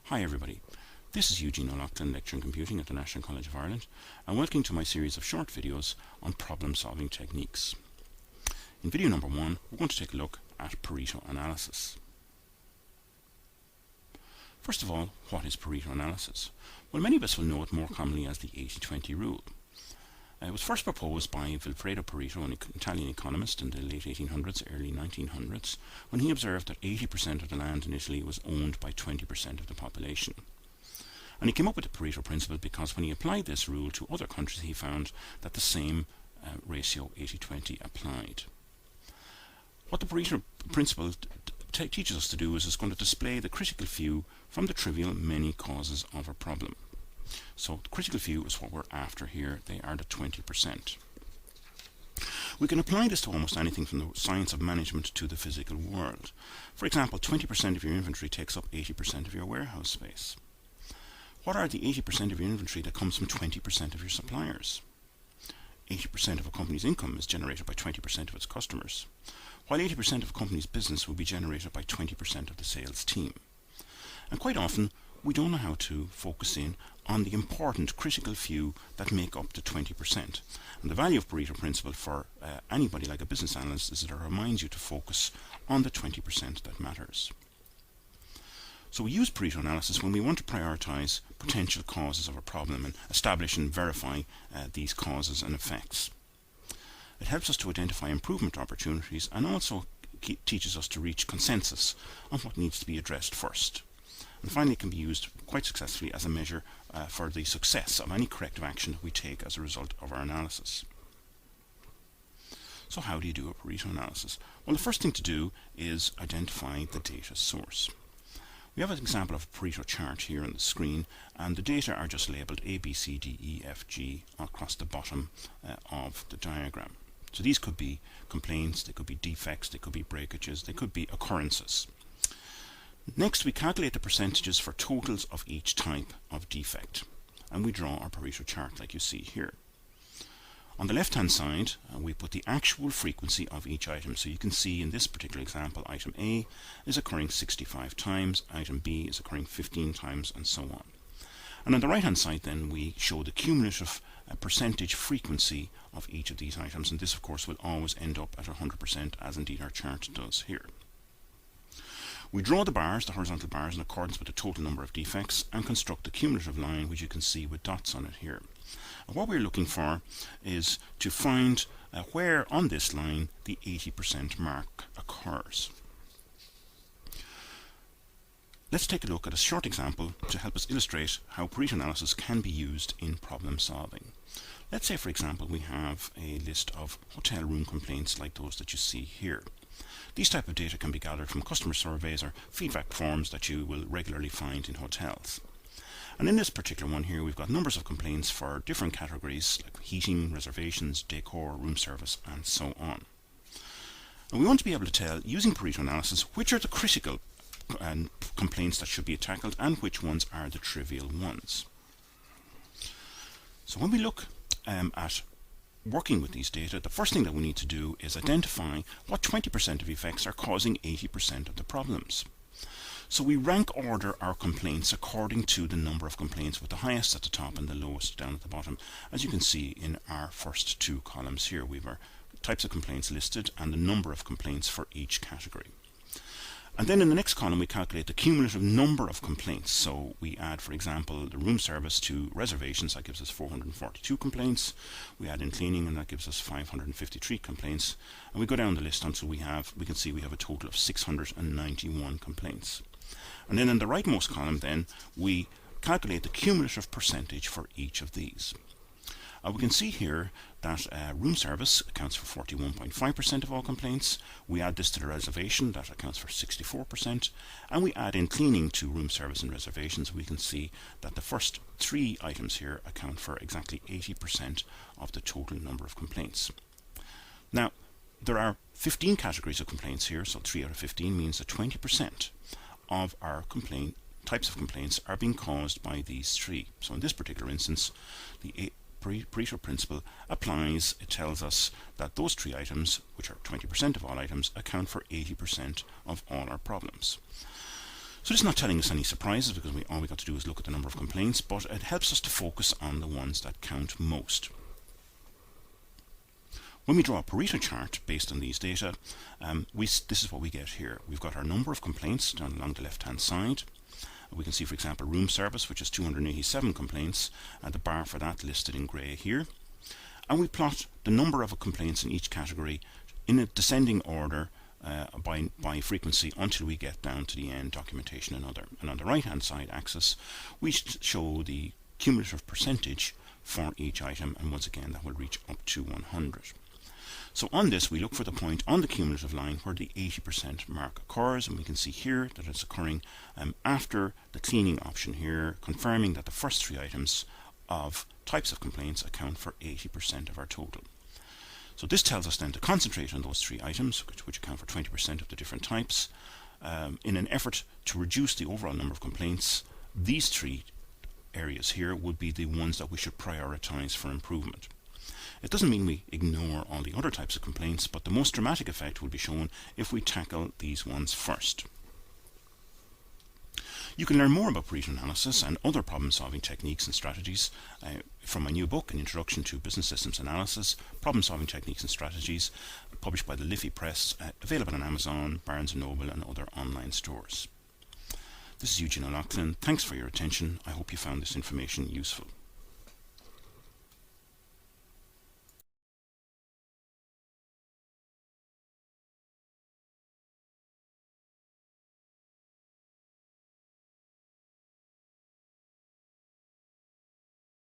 Hi everybody, this is Eugene O'Loughlin, lecturer in computing at the National College of Ireland, and welcome to my series of short videos on problem solving techniques. In video number 1, we're going to take a look at Pareto analysis. First of all, what is Pareto analysis? Well, many of us will know it more commonly as the 80-20 rule. It was first proposed by Vilfredo Pareto, an Italian economist in the late 1800s, early 1900s, when he observed that 80% of the land in Italy was owned by 20% of the population. And he came up with the Pareto principle because when he applied this rule to other countries, he found that the same ratio, 80-20, applied. What the Pareto principle teaches us to do is it's going to display the critical few from the trivial many causes of a problem. So the critical few is what we're after here. They are the 20%. We can apply this to almost anything from the science of management to the physical world. For example, 20% of your inventory takes up 80% of your warehouse space. What are the 80% of your inventory that comes from 20% of your suppliers? 80% of a company's income is generated by 20% of its customers, while 80% of a company's business will be generated by 20% of the sales team. And quite often, we don't know how to focus in on the important critical few that make up the 20%. And the value of Pareto principle for anybody like a business analyst is that it reminds you to focus on the 20% that matters. So we use Pareto analysis when we want to prioritize potential causes of a problem and establish and verify these causes and effects. It helps us to identify improvement opportunities and also teaches us to reach consensus on what needs to be addressed first. And finally, it can be used quite successfully as a measure for the success of any corrective action we take as a result of our analysis. So how do you do a Pareto analysis? Well, the first thing to do is identify the data source. We have an example of a Pareto chart here on the screen, and the data are just labelled A, B, C, D, E, F, G across the bottom of the diagram. So these could be complaints, they could be defects, they could be breakages, they could be occurrences. Next, we calculate the percentages for totals of each type of defect, and we draw our Pareto chart like you see here. On the left hand side, we put the actual frequency of each item. So you can see in this particular example, item A is occurring 65 times, item B is occurring 15 times, and so on. And on the right hand side then, we show the cumulative percentage frequency of each of these items, and this of course will always end up at 100%, as indeed our chart does here. We draw the bars, the horizontal bars, in accordance with the total number of defects and construct the cumulative line, which you can see with dots on it here. And what we're looking for is to find where on this line the 80% mark occurs. Let's take a look at a short example to help us illustrate how Pareto analysis can be used in problem solving. Let's say, for example, we have a list of hotel room complaints like those that you see here. These type of data can be gathered from customer surveys or feedback forms that you will regularly find in hotels. And in this particular one here, we've got numbers of complaints for different categories like heating, reservations, decor, room service, and so on. And we want to be able to tell, using Pareto analysis, which are the critical complaints that should be tackled and which ones are the trivial ones. So when we look at working with these data, the first thing that we need to do is identify what 20% of effects are causing 80% of the problems. So we rank order our complaints according to the number of complaints, with the highest at the top and the lowest down at the bottom. As you can see in our first two columns here, we have our types of complaints listed and the number of complaints for each category. And then in the next column we calculate the cumulative number of complaints. So we add, for example, the room service to reservations, that gives us 442 complaints. We add in cleaning, and that gives us 553 complaints. And we go down the list until we can see we have a total of 691 complaints. And then in the rightmost column then, we calculate the cumulative percentage for each of these. We can see here that room service accounts for 41.5% of all complaints. We add this to the reservation, that accounts for 64%, and we add in cleaning to room service and reservations. We can see that the first three items here account for exactly 80% of the total number of complaints. Now, there are 15 categories of complaints here, so 3 out of 15 means that 20% of our types of complaints are being caused by these three. So in this particular instance, the Pareto principle applies. It tells us that those three items, which are 20% of all items, account for 80% of all our problems. So this is not telling us any surprises, because all we got to do is look at the number of complaints, but it helps us to focus on the ones that count most. When we draw a Pareto chart based on these data, this is what we get here. We've got our number of complaints down along the left hand side. We can see, for example, room service, which is 287 complaints, and the bar for that listed in grey here. And we plot the number of complaints in each category in a descending order by frequency until we get down to the end, documentation and other. And on the right hand side axis, we show the cumulative percentage for each item, and once again that will reach up to 100. So on this, we look for the point on the cumulative line where the 80% mark occurs, and we can see here that it's occurring after the cleaning option here, confirming that the first three items of types of complaints account for 80% of our total. So this tells us then to concentrate on those three items, which account for 20% of the different types. In an effort to reduce the overall number of complaints, these three areas here would be the ones that we should prioritize for improvement. It doesn't mean we ignore all the other types of complaints, but the most dramatic effect will be shown if we tackle these ones first. You can learn more about Pareto analysis and other problem-solving techniques and strategies from my new book, An Introduction to Business Systems Analysis, Problem-Solving Techniques and Strategies, published by the Liffey Press, available on Amazon, Barnes & Noble and other online stores. This is Eugene O'Loughlin. Thanks for your attention. I hope you found this information useful.